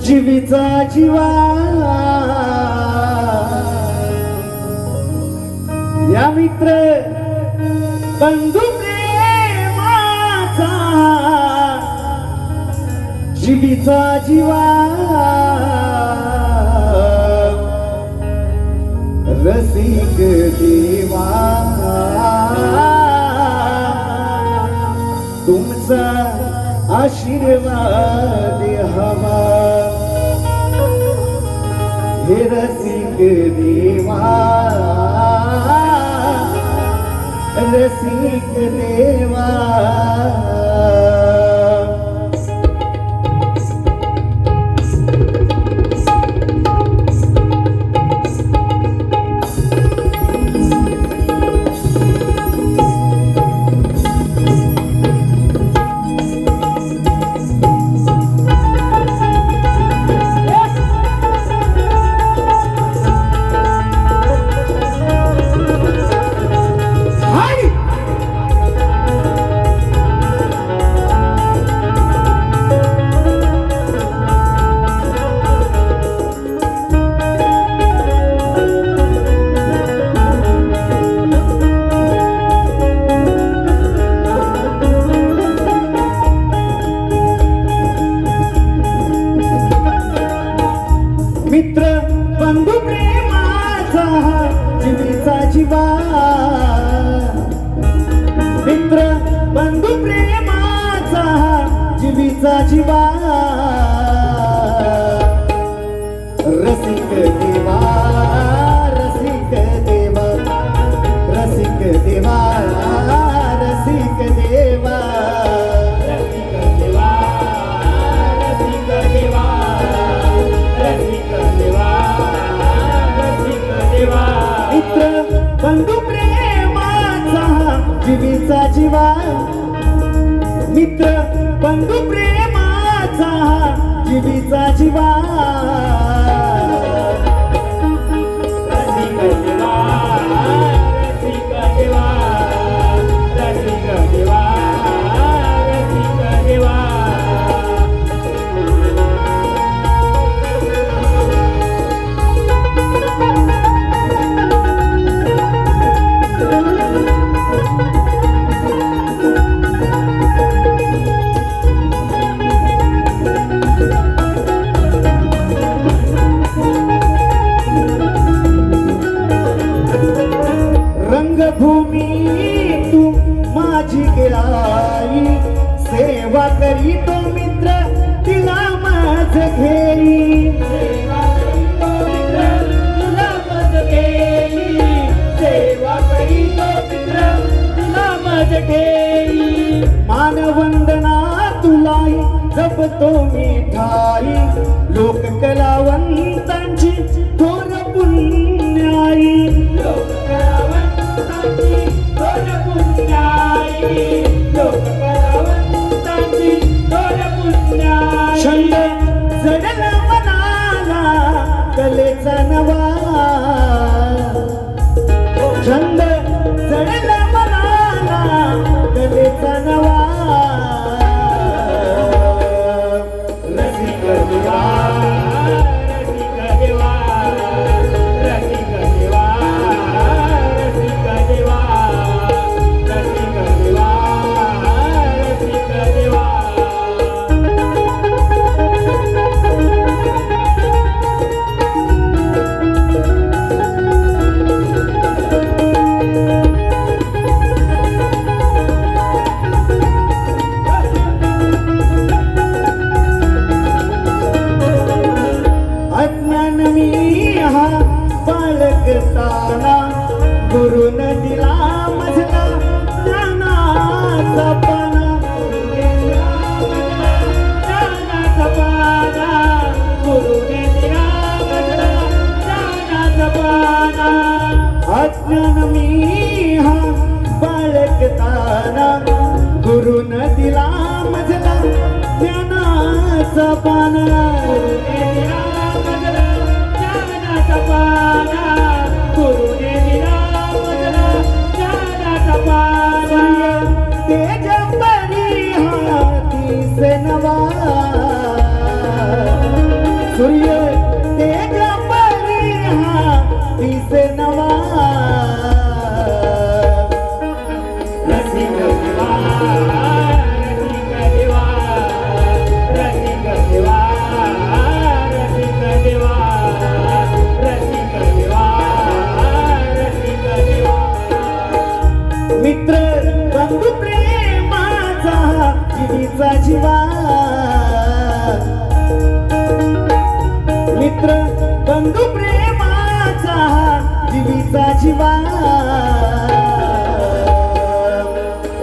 जीवीचा जीवा या मित्र बंधू प्रेमाचा जीवीचा जीवा रसिक देवा तुमचा आशीर्वाद हवा हे रसिक देवा रसिक देवा मित्र बंधू प्रेमाचा जीवीचा जीवा मित्र बंधू प्रेमाचा जीवीचा जीवा रसिक देवा रसिक देवा रसिक देवा रसिक देवा रसिक देवा रसिक देवा मित्र बंधू प्रेमाचा जीवीचा जीवा मित्र बंधू प्रेमाचा जीवीचा जीवा रसिक देवा रसिक देवा रसिक देवा रसिक देवा रंगभूमी तू माझी गेलाई सेवा करी तो मित्र तिला माझ घेई सेवा करी तो मित्र तिला माझ घेई सेवा करी तो मित्र तिला माझ घेई मानवंदना तुलाई जपतो मिठाई लोक कलावंतांची थोर पुण्याई लोक छंद जडल मनाला कलेचा नवा छंद जडल मनाला कलेचा नवा रसिक देवा रसिक देवा रसिक देवा रसिक देवा रसिक देवा रसिक देवा अज्ञान मी हा बाळगताना गुरुन दिला मजला ज्ञानाचा पाना ज्ञानाचा पाना गुरुने दिला मजला ज्ञानाचा पाना अज्ञान मी हा बाळगताना गुरुन दिला मजला ज्ञानाचा पाना गुरुने दिला मजला ज्ञानाचा पाना तेज परी हाती से जीवीचा जीवा मित्र बंधू प्रेमाचा जीवीचा जीवा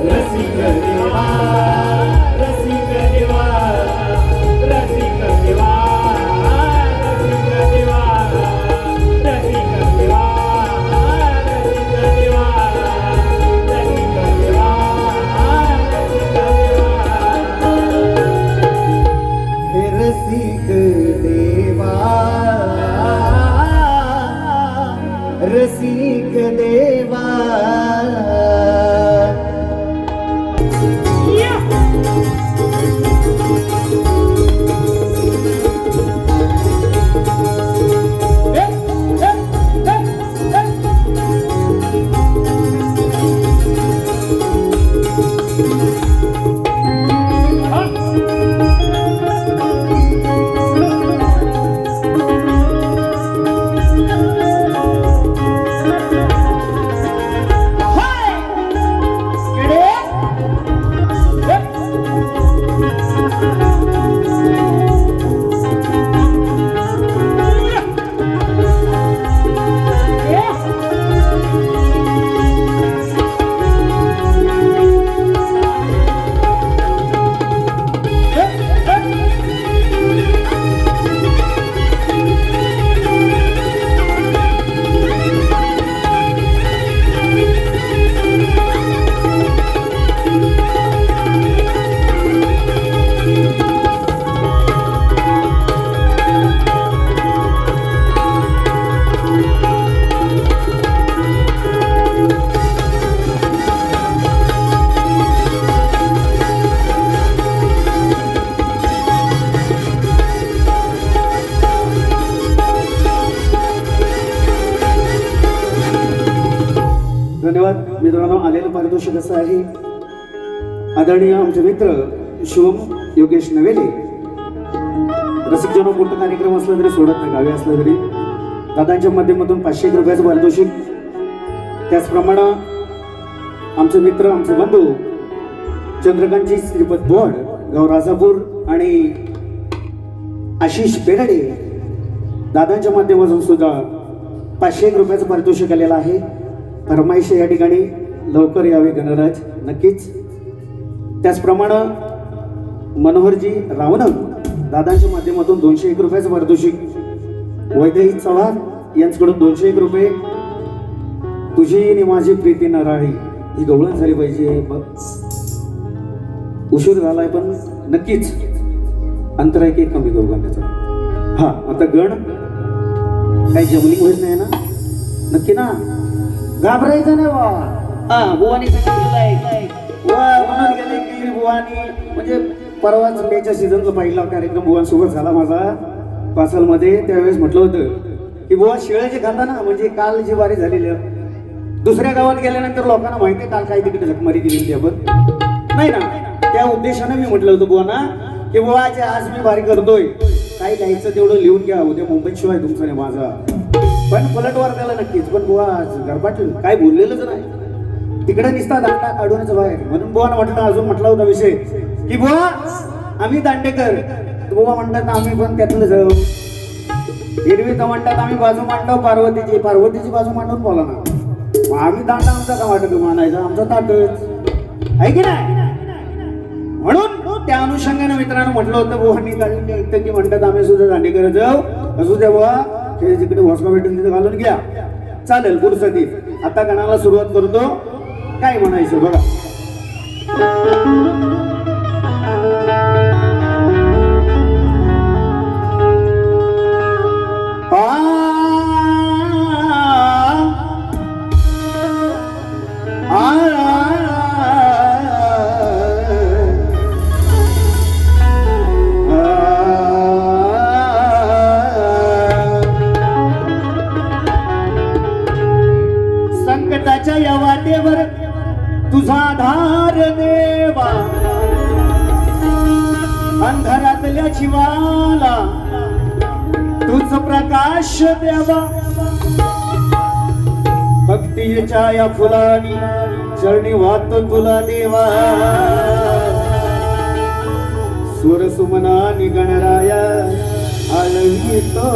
रसिक देवा रसिक देवा रसिक देवा रसिक देवा रसिक देवा रसिक देवा रसिक देवा हे रसिक देवा रसिक देवा धन्यवाद मित्रांनो. आलेलं पारितोषिक असं आहे. आदरणीय आमचे मित्र शिवम योगेश नवेले रसिक जनो मोठा कार्यक्रम असला तरी सोडत नाही, गावी असला तरी दादांच्या माध्यमातून 500 रुपयाचं पारितोषिक. त्याचप्रमाणे आमचे मित्र आमचे बंधू चंद्रकांतजी श्रीपत बोड गाव राजापूर आणि आशिष बेरडे दादांच्या माध्यमातून सुद्धा 500 रुपयाचं पारितोषिक आलेलं आहे. फरमाईश या ठिकाणी लवकर यावे गणराज नक्कीच. त्याचप्रमाणे मनोहरजी रावणक दादांच्या माध्यमातून 201 रुपयाचं पारितोषिक. वैदेही चव्हाण यांच्याकडून 201 रुपये. तुझी आणि माझी प्रीती नराळी ही गवळण झाली पाहिजे. उशीर झालाय पण नक्कीच अंतराय की कमी करू का त्याचा. हा आता गण काही जमलिंग होत नाही ना, नक्की ना, घाबरायचं नाही वा. बुवानी म्हणून गेले की बुवानी म्हणजे परवाच मेच्या सीझनचा पहिला कार्यक्रम बुवांसोबत झाला माझा पासलमध्ये. त्यावेळेस म्हटलं होतं की बुवा शिळ्याचे खाता ना, म्हणजे काल जी वारी झालेली दुसऱ्या गावात गेल्यानंतर लोकांना माहिती आहे काल काही तिकडे झकमारी दिलेली आपण नाही ना. त्या उद्देशाने मी म्हटलं होतं बुवा ना की बुवाचे आज मी वारी करतोय, काही लिहायचं तेवढं लिहून घ्या, उद्या मुंबईत शिवाय तुमचा नाही माझा. पण पलटवार त्याला नक्कीच. पण बुवा गरबाटलं काय बोललेलंच नाही, तिकडे निसता दांडा काढूनच बाहेर. म्हणून बुवा म्हटलं अजून म्हटला होता विषय की बुवा आम्ही दांडेकर. बुवा म्हणतात आम्ही पण त्यातलं जाऊ. एरवी तर म्हणतात आम्ही बाजू मांडव पार्वतीची, पार्वतीची बाजू मांडून बोला ना. आम्ही दांडा आमचा का वाटत मानायचा, आमचा ताटच आहे की नाही. म्हणून त्या अनुषंगाने मित्रांनो म्हटलं होतं बुवांनी काढून इथं की म्हणतात आम्ही सुद्धा दांडेकर जाऊ. असू द्या बुवा, ते जिकडे वॉस्का भेटून तिथे घालून घ्या, चालेल पुढचं ती. आता गणाला सुरुवात करतो. काय म्हणायचं बघा. संकटाच्या या वाटेवर तुझा धार देवा, अंधारातल्या जीवाला तुझ प्रकाश देवा. भक्तीच्या या फुलानी चरणी वाहतो तुला देवा. स्वर सुमना गणराया आळवितो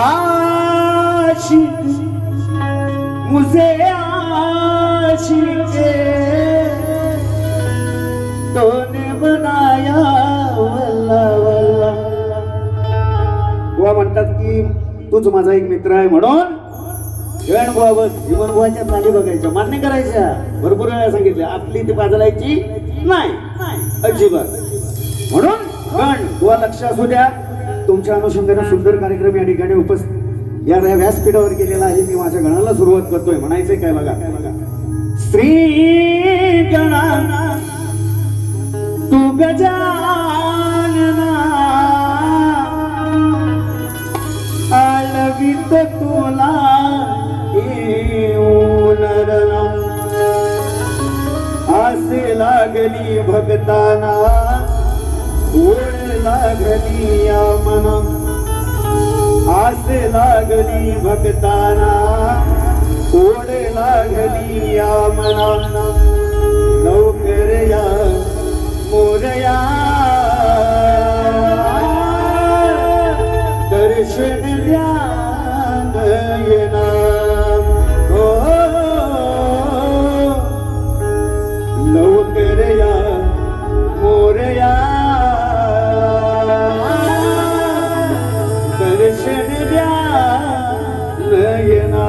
आशिक मुझे आशिक तूने बनाया वल्ला वल्ला. बुवा म्हणतात की तूच माझा एक मित्र आहे म्हणून गण बुवावर जीवन बुवाच्या चाली बघायच्या मान्य करायच्या. भरपूर वेळा सांगितले आपली ती बाजलायची नाही अजिबात. म्हणून गण बुवा लक्ष असू द्या. तुमच्या अनुषंगाने सुंदर कार्यक्रम या ठिकाणी उपस्थित या व्यासपीठावर केलेला आहे. मी माझ्या गणाला सुरुवात करतोय. म्हणायचंय काय बघा. श्री गणा तू गजानना आळवित तुला येऊन रणम. आसे लागली भक्ताना ओढ लागली या मना. आसे लागली भक्ताना ओढ लागली या मना. लवकर या मोरया दर्शन द्या नयना. हो लवकर या मोरया दर्शन द्या नयना.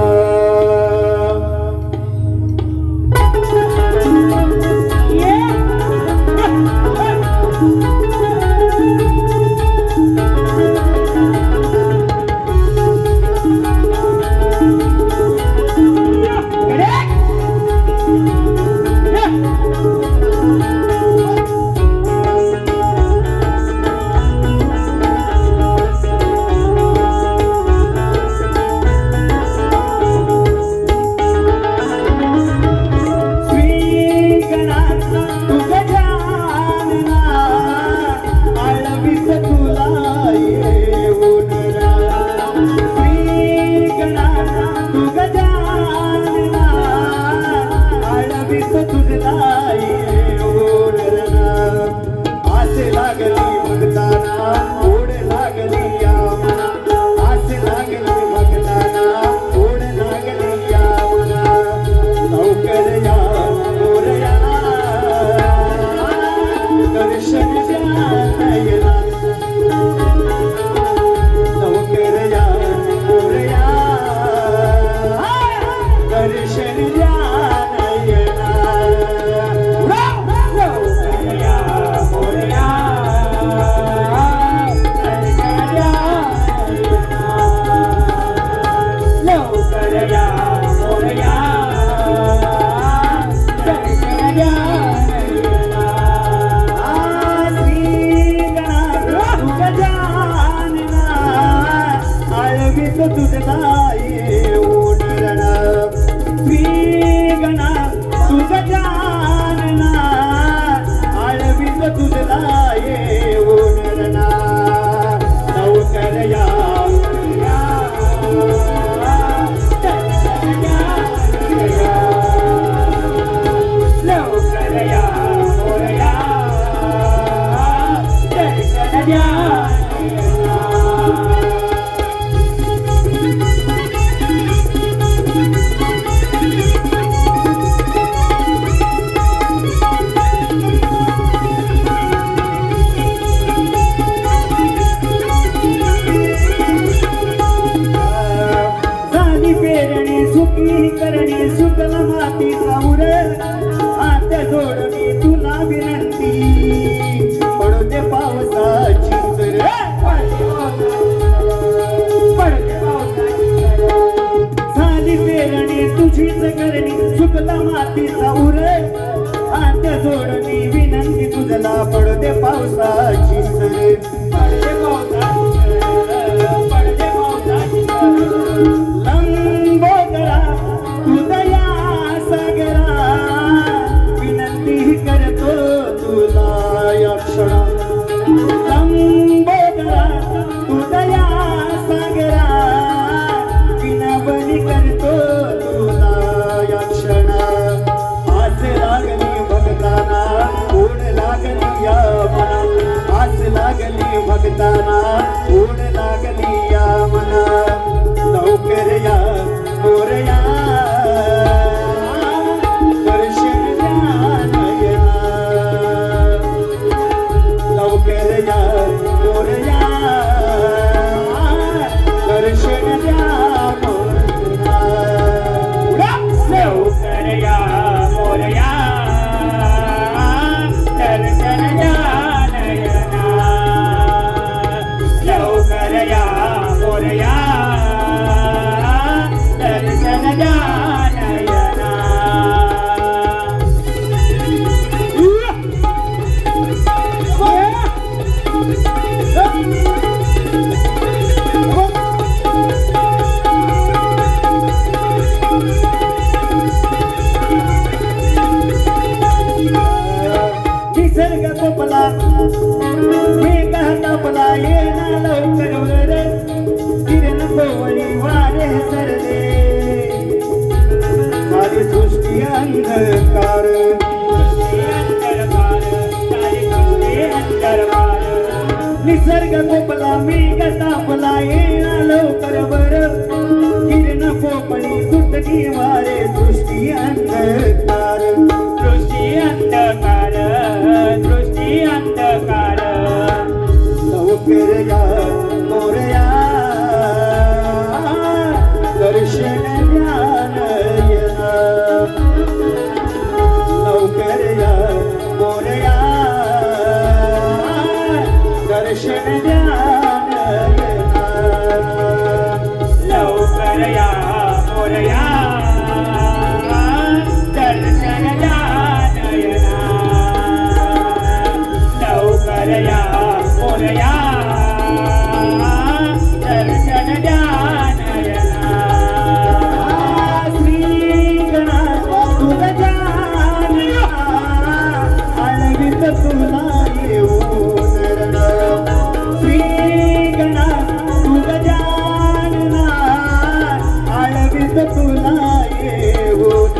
पडदे पावसाची सरे पडदे पावसाची लंबोदरा उदया सागरा विनंती करतो तुला या क्षणा लंबोदरा उदया सागरा विनवणी करतो तुला या क्षणा सारी सृष्टी अंधकार निसर्ग कोपला मी गतापला येणार करबर किरण पोपळी सुटली वारे सृष्टी अंधकार लवकर या मोरया दर्शन ज्ञानयना लवकर या मोरया दर्शन ज्ञानयना लवकर या मोरया दर्शन ज्ञानयना लवकर या मोरया दर्शन ज्ञानयना श्री गणा तुझा जाणया आळवीत तुला येऊन श्री गणा तुझा जाणना आळवीत तुला येऊन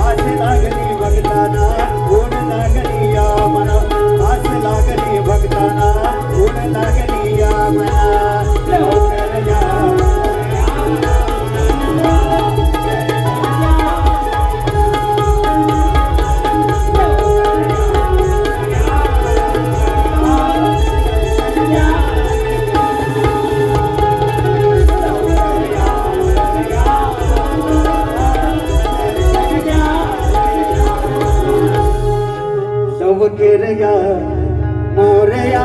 आस लागली भक्ताना गुण लागली या मना आस लागली भक्ताना गुण लागली या मना लवकर या लवकर या मोरया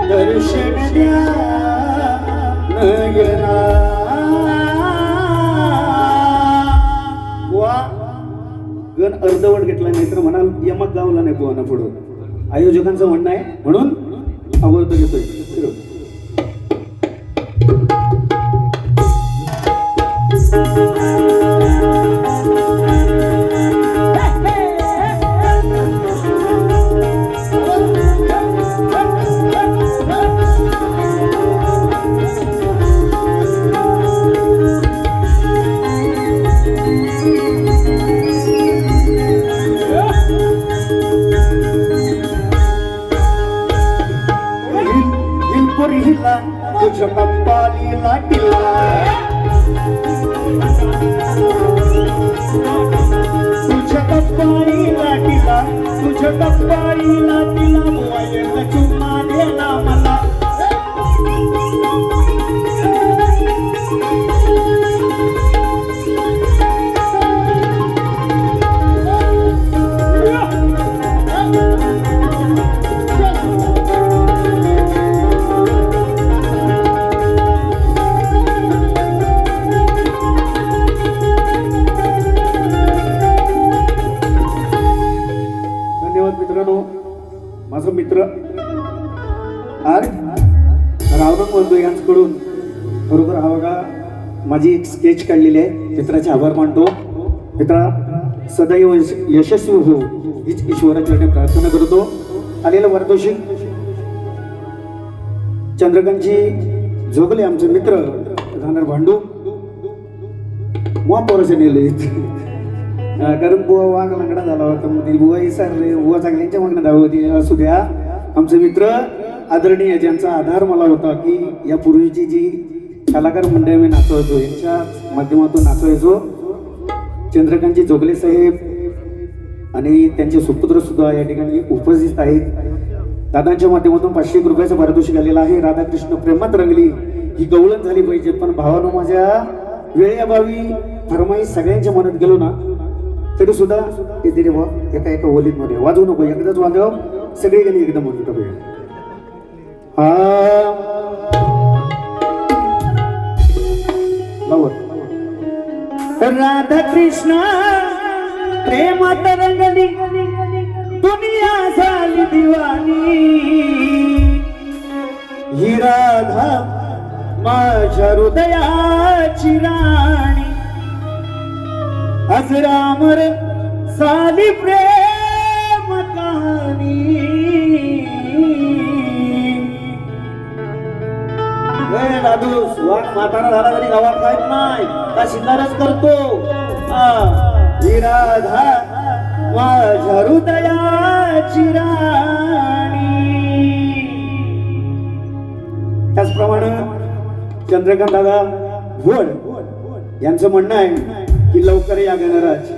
दर्शन द्या नयना वा गण अर्धवट घेतला नाही तर म्हणाल यमक गावला नाही पोहाना पुढं आयोजकांचं म्हणणं आहे म्हणून आवडतं घेतोय फिरव. हिला तुझ्या कप्पाली लाटीला तुझ्या कप्पाली लाटीला तुझ्या कप्पाली लाटीला मोबाईल चुम्मा देला मला मित्रांनो माझा मित्र आर रावणक बोलतो यांच्याकडून बरोबर हा बघा माझी एक स्केच काढलेली आहे मित्राचे आभार मानतो मित्रा सदैव यशस्वी हो हीच ईश्वराचरणी प्रार्थना करतो आलेलं पारितोषिक चंद्रकांतजी जोगले आमचे मित्र राहणार भांडू पोराचे नेले कारण बुवा वाघ लंगडा झाला होता मग ती बुवा विसरले बुवा चांगल्यांच्या मागणं धाव होती असू द्या आमचे मित्र आदरणीय ज्यांचा आधार मला होता की या पूर्वीची जी कलाकार मंडळी मी नाचवायचो यांच्या माध्यमातून नाचवायचो चंद्रकांतजी जोगले साहेब आणि त्यांचे सुपुत्र सुद्धा या ठिकाणी उपस्थित आहेत दादांच्या माध्यमातून 500 रुपयाचं पारितोषिक आलेलं आहे राधाकृष्ण प्रेमात रंगली ही गवळण झाली पाहिजे पण भावानं माझ्या वेळेअभावी फरमाई सगळ्यांच्या मनात गेलो ना तरी सुद्धा येते रे भाऊ एका एका ओलीत मध्ये वाजवू नको एकदाच वाजव सगळे गाणी एकदम म्हणून टाकूया राधा कृष्ण प्रेमात रंगली दुनिया झाली दिवाणी ही राधा माझ्या हृदयाची राणी आज रामर साली प्रेम कहाणी ए दादू वाघ म्हातारा झाला तरी गावात काहीच नाही का शिकारच करतो ही राधा माझ्या हृदयाची राणी. त्याचप्रमाणे चंद्रकांत दादा भोड यांचं म्हणणं आहे की लवकर या गणराज.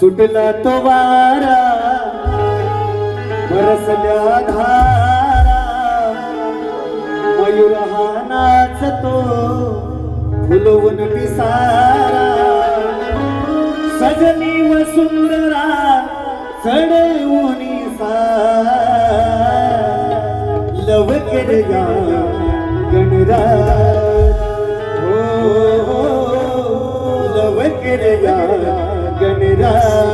सुटला तो वारा बरसल्या धारा मयूर हा नाचतो फुलवून पिसारा सजनी व सुंदरा चढवूनी लवकर या गणराज हो लवकर या गणराज.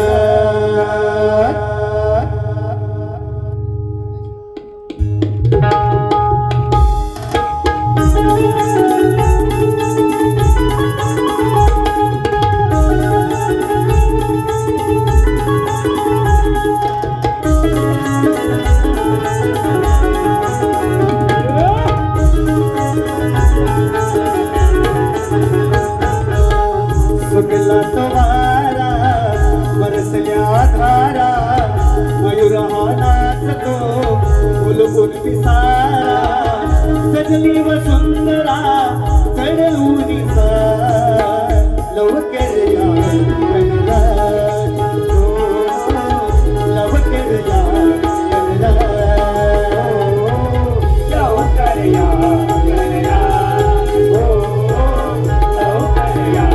सुटला तो वारा बरसल्या धारा मयूर हा नाचतो फुलफुल पिसारा सजली व सुंदरा चढवूनी लवकर या गणराज लवकर या गणराज लवकर या गणराज लवकर या.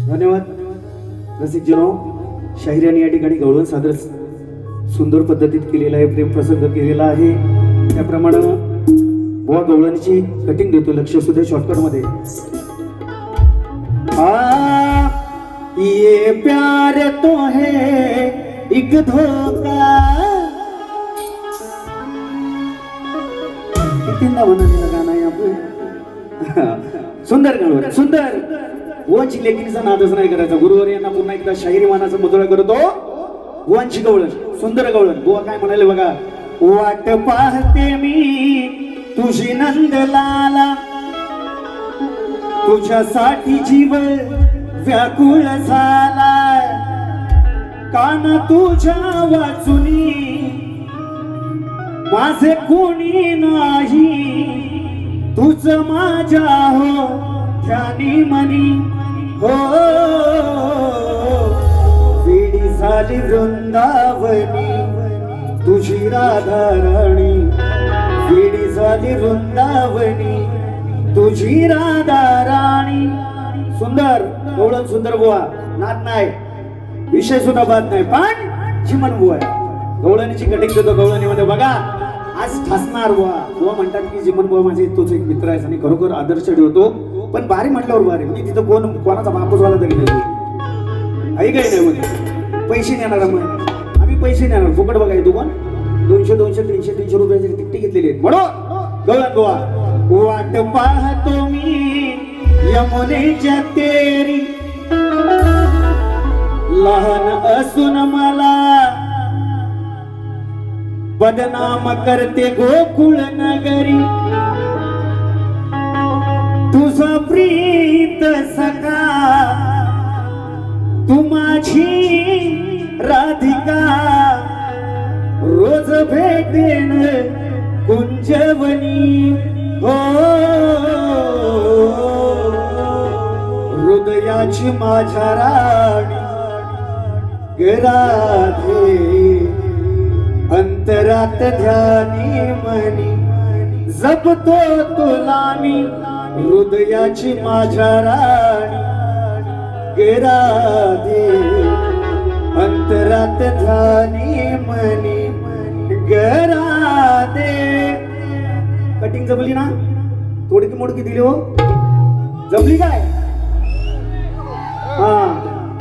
धन्यवाद रसिकजनो. शाहिराने या ठिकाणी गवळण सादर सुंदर पद्धतीत केलेला आहे, प्रेम प्रसंग केलेला आहे. त्याप्रमाणे बुवा गवळणीची कटिंग देतो. लक्ष सुद्धा शॉर्टकट मध्ये ये प्यार तो है एक धोका. कितींदा म्हणालेलं गाणं आहे आपलं. सुंदर गाणं सुंदर. बुवांची लेखणीचा नादच नाही करायचा. गुरुवर यांना पुन्हा एकदा शाहिरी मानाचा मुद्रा करतो. बुवांची गवळण सुंदर गवळण. बुवा काय म्हणाले बघा. वाट पाहते मी तुझी नंदलाला तुझ्यासाठी जीव व्याकुळ झालाय कान तुझ्या वाचुनी माझे कोणी नाही तुझ माझ्या हो ध्यानी मनी हो. वेडी झाली वृंदावनी तुझी राधा राणी वेडी झाली वृंदावनी तुझी राधा राणी. सुंदर गवळण सुंदर बुवा. नाद नाही विषय सुद्धा बात नाही पण चिमण बुवा गवळणीची कटिंग देतो. गवळणीमध्ये बघा आज ठसणार बुवा. बुवा म्हणतात की चिमण बुवा माझे तोच एक मित्र आहे आणि खरोखर आदर्श ठेवतो. पण भारी म्हटल्यावर भारी मी तिथं कोणाचा बापूस वाला तरी नाही. आई काही नाही म्हणजे पैसे देणार मग आम्ही पैसे देणार फुकट बघाय दुकान 200 200 300 300 रुपयाचे तिकटी घेतलेली आहेत म्हणून गवळण बुवा. वाट पाहतो मी यमुनेच्या तेरी लहान असून मला बदनाम करते गोकुळ नगरी रोज भेटेन कुंजवनी हो हृदयाची माझ्या राणी राधे अंतरात ध्यानी मनी जपतो तुला मी हृदयाची माझ्या राणी राधे अंतरात ध्यानी मनी राधे. कटिंग जमली ना? थोडी की मोडकी दिली हो? जमली काय? हा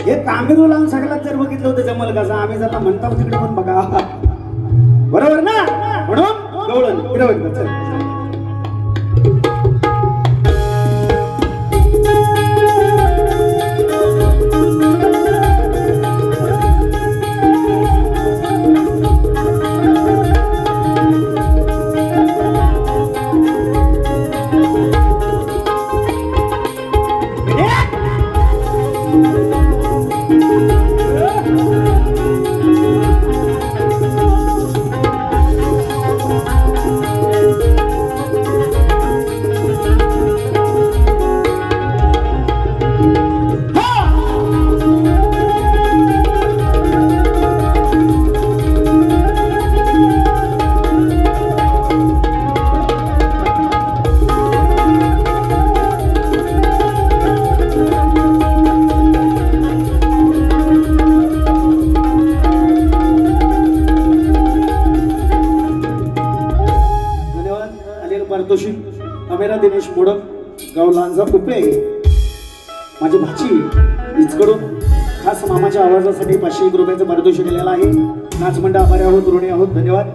हे कामेरू लावून सगळ्यात जर बघितलं होतं जमल कसं आम्ही जर म्हणता तिकडे पण बघा बरोबर ना म्हणून गवळण इकडे बघ चल. पारितोषिक अमेरा दिनेश मोडक गाव लांजा उपे माझी भाची हिचकडून खास मामाच्या आवाजासाठी 501 रुपयाचं पारितोषिक दिलेलं आहे. नाचमंडळ आभारी आहोत, ऋणी आहोत, धन्यवाद.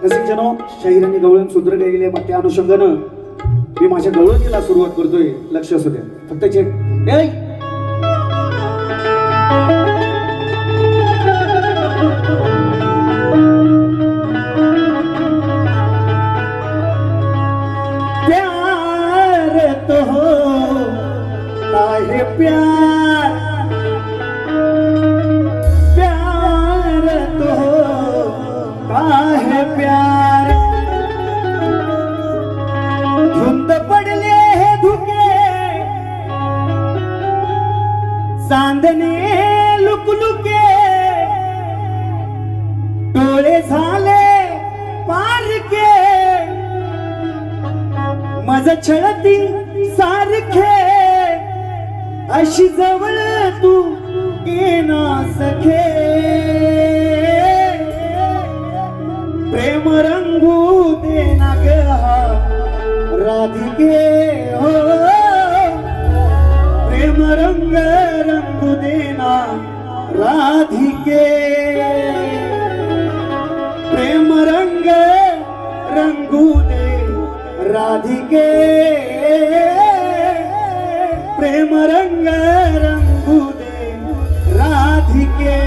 रसिक जनो शाहिरांनी गवळण सूत्र गायलेले आहे त्या अनुषंगानं मी माझ्या गवळणीला सुरुवात करतोय. लक्ष असू द्या फक्त चेक प्यार प्यार तो काहे प्यार धुंद पडले हे धुके चांदणे लुकलुके डोळे झाले पारके माझं छळती सारखे अशी जवळ तू येना सखे प्रेम रंगू देना ग राधिके हो प्रेम रंग रंगू देना राधिके प्रेम रंग रंगू दे राधिके प्रेम रंग रंगू दे राधिके.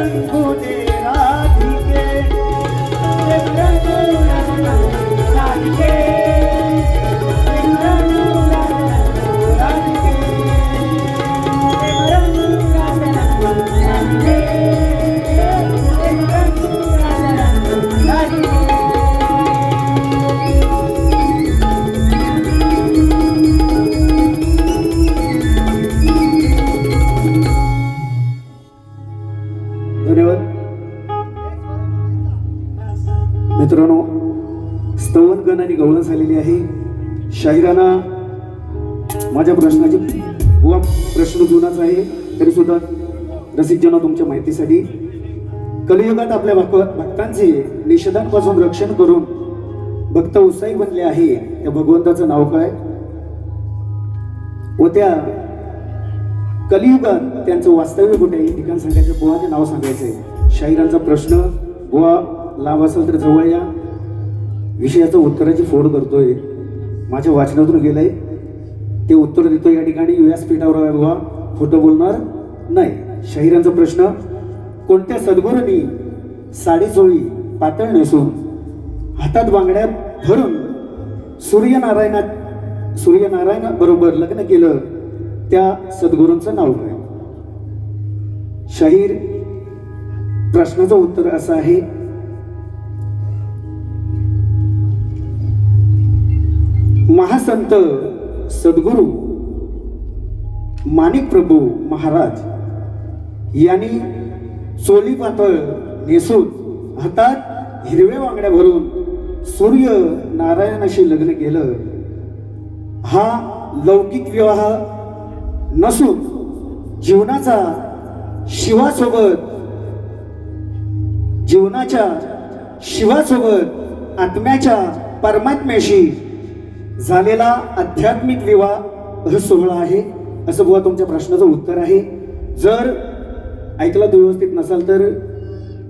रंगू दे राधिके प्रेम रंगू राधिके प्रेम रंगू राधिके प्रेम रंगू राधिके प्रेम रंगू राधिके धन्यवाद मित्रांनो. स्तवन गण आणि गवळण झालेली आहे. शाहिराना माझ्या प्रश्नाची बुवा प्रश्न जुनाच आहे तरी सुद्धा रसिकजन तुमच्या माहितीसाठी कलियुगात आपल्या भक्तांचे निषेधांपासून रक्षण करून भक्त उत्साही बनले आहे. त्या भगवंताचं नाव काय व त्या कलियुगात त्यांचं वास्तव्य कुठे आहे ठिकाण सांगायचं बुवाचे नाव सांगायचंय. शाहिरांचा प्रश्न बुवा लांब असेल तर जवळ या. विषयाचं उत्तराची फोड करतोय. माझ्या वाचनातून गेलंय ते उत्तर देतो या ठिकाणी व्यासपीठावर आहे बुवा. खोटं बोलणार नाही. शाहिरांचा प्रश्न कोणत्या सद्गुरूंनी साडी चोळी पातळ नेसून हातात बांगड्या भरून सूर्यनारायणा बरोबर लग्न केलं त्या सद्गुरूंचं नाव काय. शाहीर प्रश्नाचं उत्तर असं आहे महासंत सद्गुरू माणिक प्रभू महाराज यांनी चोली पातळ नेसून हातात हिरव्या बांगड्या भरून सूर्य नारायणाशी लग्न केलं. हा लौकिक विवाह नसून जीवनाच्या शिवासोबत आत्म्याच्या परमात्म्याशी झालेला आध्यात्मिक विवाह सोहळा आहे असं बुवा तुमच्या प्रश्नाचं उत्तर आहे. जर ऐकला तो व्यवस्थित नसाल तर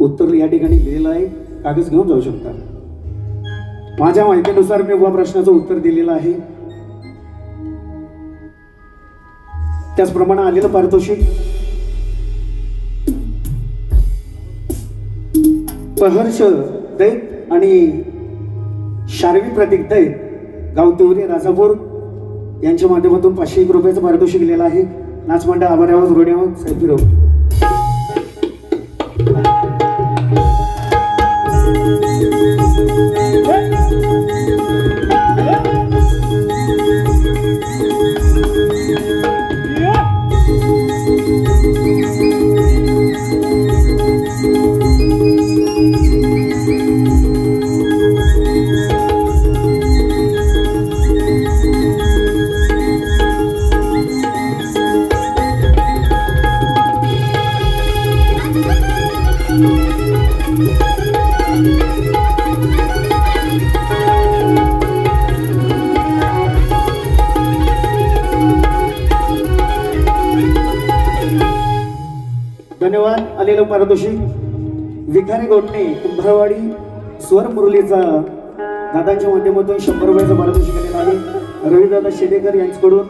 उत्तर या ठिकाणी लिहिलेलं आहे. कागद घेऊन जाऊ शकता. माझ्या माहितीनुसार मी बुवा प्रश्नाचं उत्तर दिलेलं आहे. त्याचप्रमाणे आलेलं पारितोषिक प्रहर्ष दैत आणि शार्वी प्रतीक दैत गाव तिवरी राजापूर यांच्या माध्यमातून 501 रुपयाचं पारितोषिक दिलेलं आहे. नाचमंडळ आभार आवाज रोड्यावर सैफिरो. धन्यवाद. आलेलं पारितोषिक विखारी गोटणे कुंभारवाडी स्वर मुरलीचा दादांच्या माध्यमातून 100 रुपयाचं पारितोषिक आलेलं आहे. रविदादा शेडेकर यांच्याकडून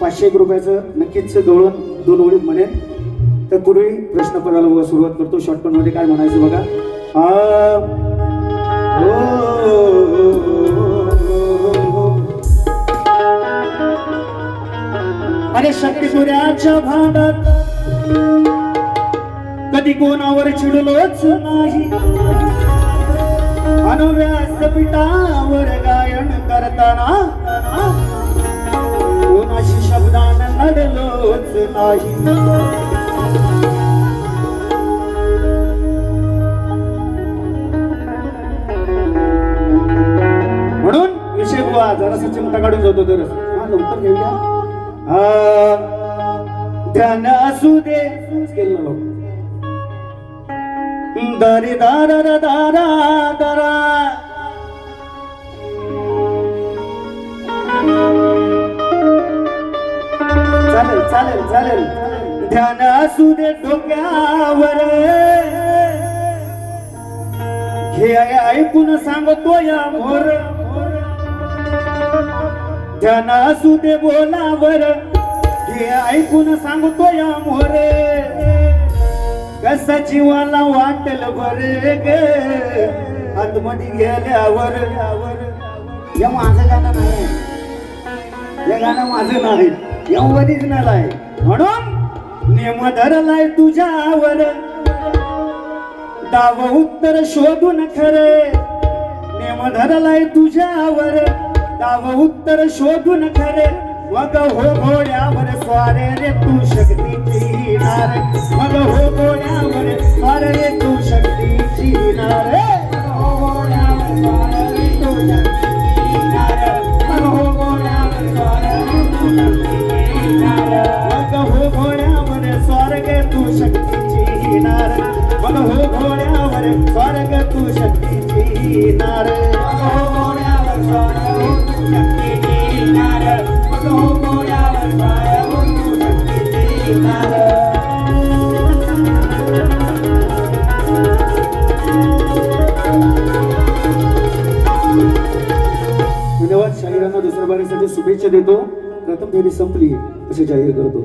501 रुपयाचं नक्कीच गवळण 2 ओळीत म्हणेन. तत्पूर्वी प्रश्न पडायला सुरुवात करतो. शॉर्टकट मध्ये काय म्हणायचं बघा. अरे शक्तीपुऱ्याच्या भांडात कधी कोणावर चिडलोच नाही. अन व्यासपीठावर गायन करताना कोणाशी शब्दानं लढलोच नाही. म्हणून विषय बुवा जरासा चिमटा काढून जातो तर लवकर घेऊया. ध्यान असू दे केलं लोक दारी दारा दारा दारा चालेल चालेल चालेल. ध्यान असू दे डोक्यावर हे ऐकून सांगतो या मोर. ध्यान असू दे बोलावर हे ऐकून सांगतो या मोर. कसा जीवाला वाटेल बरे ग आतमध्ये गेल्यावर हे माझं गाणं नाही, हे गाणं माझं नाही, हे ओरिजिनल आहे. म्हणून नेम धरलाय तुझ्यावर, दाव उत्तर शोधून खरे. नेम धरलाय तुझ्यावर, दाव उत्तर शोधून खरे. मग हो घोड्यावर स्वारे रे तू शक्तीची नार, मग हो घोड्यावर स्वार रे तू शक्तीची नार. हो घोड्यावर स्वार रे तू शक्तीची नार, मग हो घोड्यावर स्वार रे तू शक्तीची नार. मग हो घोड्यावर स्वर्ग तू शक्तीची नार, मग हो घोड्यावर स्वर्ग तू शक्तीची नार. हो घोड्यावर स्वर्ग तू शक्तीची नार, मग हो घोड्यावर स्वर्ग तू शक्तीची नार. धन्यवाद. शाहिरांना दुसऱ्या बारीसाठी शुभेच्छा देतो. प्रथम फेरी संपली असे जाहीर करतो.